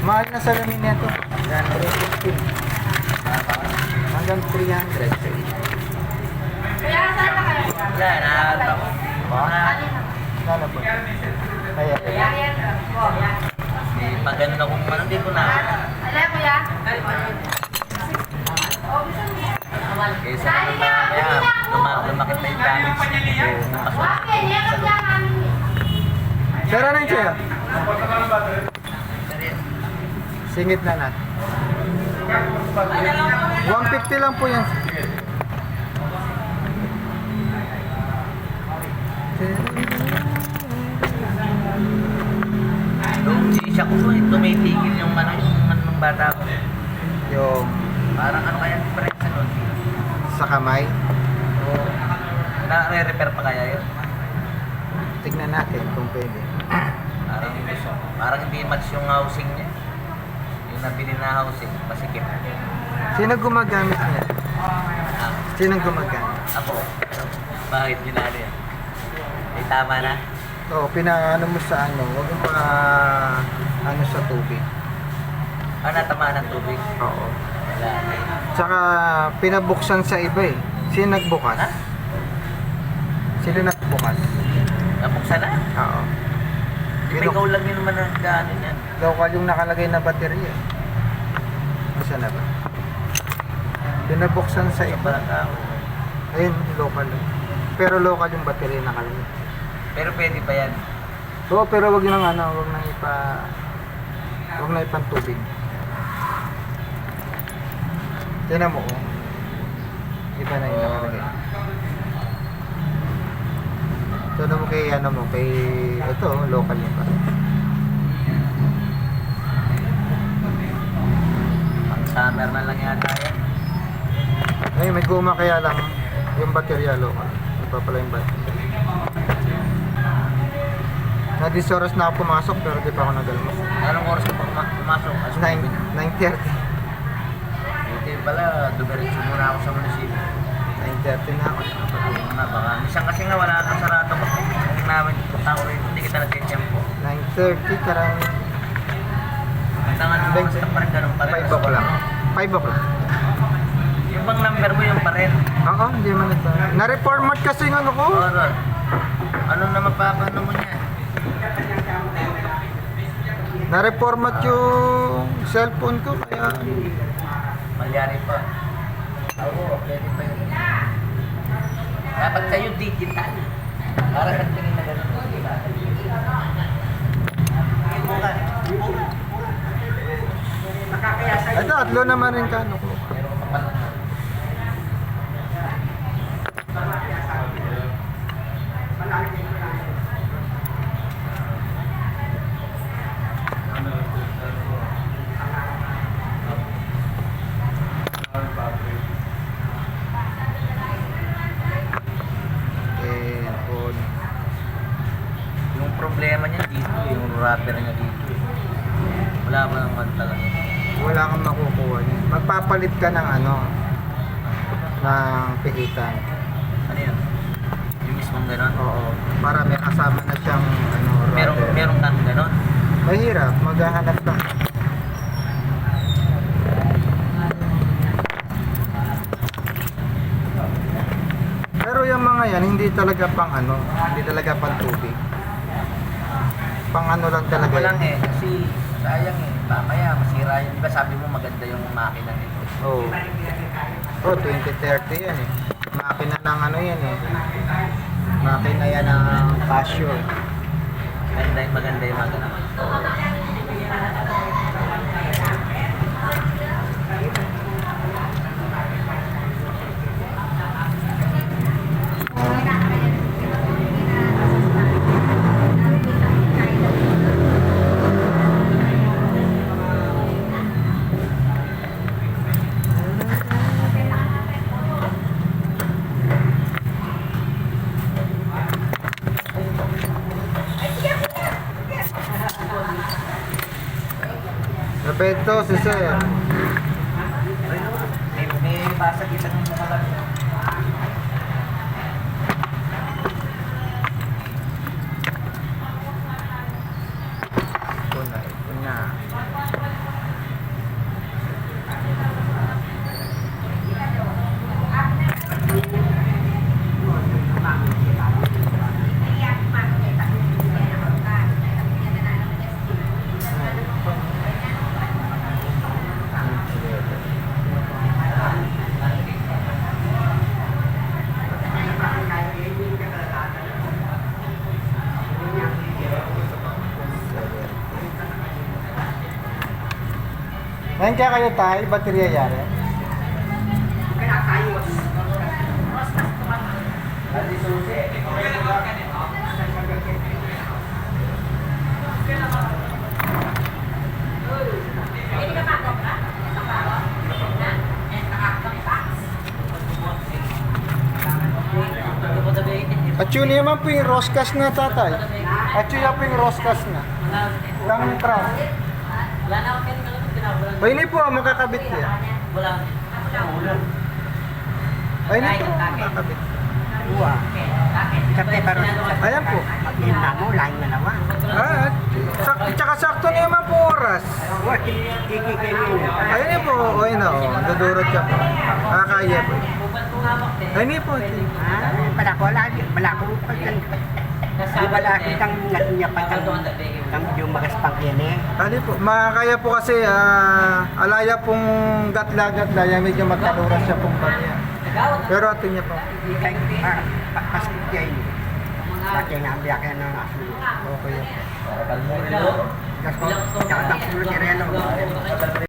Mahal na salamin nito. 350. Hanggang 300. Kaya saan na kayo? Wala, nakakata ko. Kala po. Kaya. Pag ganun akong ano, hindi ko na. Alam mo ya? Kaysa naman mamaya, lumakit na yung damage. Napasok. Sir, ano yun sa'yo? Singit na natin. 150 lang po yan. Nung siya ko po, tumitigil yung ano ng bata ko. Yung Parang ano kaya difference nun? sa kamay. Na-re-repair pa kaya yun? Tignan natin kung pwede. Parang hindi match yung housing niya. Yung nabili na housing, masikip. Sino gumagamit niya? Ah, Sino gumagamit? ako, bakit ginali yan? Ay tama na. Oo, pinaano mo sa ano, huwag mo pa ano sa tubig. Ah, natama ng tubig. Oo. Wala. Tsaka pinabuksan sa iba eh. Sino nagbukas? Ha? Sino nagbukas? Nabuksan na? Oo. Di ba ikaw lang yun naman ang gano'n yan? Local yung nakalagay na baterya. Saan na ba? Pinabuksan sa Sa iba. parang tao. Ayun, local. Pero local yung baterya nakalagay. Pero pwede pa yan. Oo, pero wag nang ano, wag na ipang tubig. Tingnan mo oh. Iba na yung nakalagay. Tingnan mo kay ano mo, kay ito, local niya pa. Pang summer na lang yata yan. Ay, may guma kaya lang yung baterya local. Iba pala yung baterya. Na-10 oras na ako pumasok pero di pa ako nagalmas. Anong oras ka pa pumasok? 9:30. Buti pala, dumiretso muna ako sa munisipyo. 9:30 na ako. Pagkakas na baka. Minsan kasi nga wala kang sarado ko. Kung namin tao rin, hindi kita nagtitiyempo. 9:30 karami. Hanggang anong oras ka pa rin ganun pa rin. 5 o'clock. 5 o'clock. Yung bang number mo yung pa rin? Oo, hindi man ito. Na-reformat kasi yung ano ko. Oo, Rod. Ano naman papaano mo niya? Na-reformat yung cellphone ko kaya Malyari pa. Oo, pwede pa yun. Dapat sa'yo digital. Para sa tingin na gano'n. ito, tatlo naman rin kano ko. Meron pa pala. Phone. Yung problema niya dito, yung wrapper niya dito. Wala ba naman talaga? Wala kang makukuha niya. Magpapalit ka ng ano, ng pihitan. Ano yun? Yung mismong gano'n? Oo. Para may kasama na siyang ano, rubber. Meron kang gano'n? Mahirap, maghahanap ka. Pero yung mga yan, hindi talaga pang ano, hindi talaga pang tubig. Pang ano lang talaga Ako lang yan. eh, kasi sayang eh. Mamaya masira yun. Di ba sabi mo maganda yung makina nito? Oo. Oh, 2030 yan eh. Makina ng ano yan eh. Makina yan ng Casio. Maganda yung magana. Repeto, si Sir. May basa kita ng makalag. Ito na. Ngayon kaya kayo tayo, baterya yari. At yun naman po yung roskas na tatay. At yun po yung roskas na. Tang trap. Wala na ako pinag Ay, hindi po, makakabit yan. Wala. Ay, hindi po, makakabit. Uwa. Sabi parang Ayan po. pag-ina mo, lain na naman. Ah, tsaka sakto na naman po oras. Uwa, kikikinin. Ayun po, ayun na, dudurot siya po. Kaya po. Bubat ko nga mo. Ayun po. Wala ko lagi. Wala ko pa yan. Di ba lagi kang niya pa kang yung magas pang kine? Ano po, makakaya po kasi alaya pong gatla-gatla, yan medyo magkaluras siya pong kanya. Pero ato niya po. Ikay, paskit niya yun. Bakit na ang biyakin ng aso. Okay. Kasi, kakataksulog ni Reno.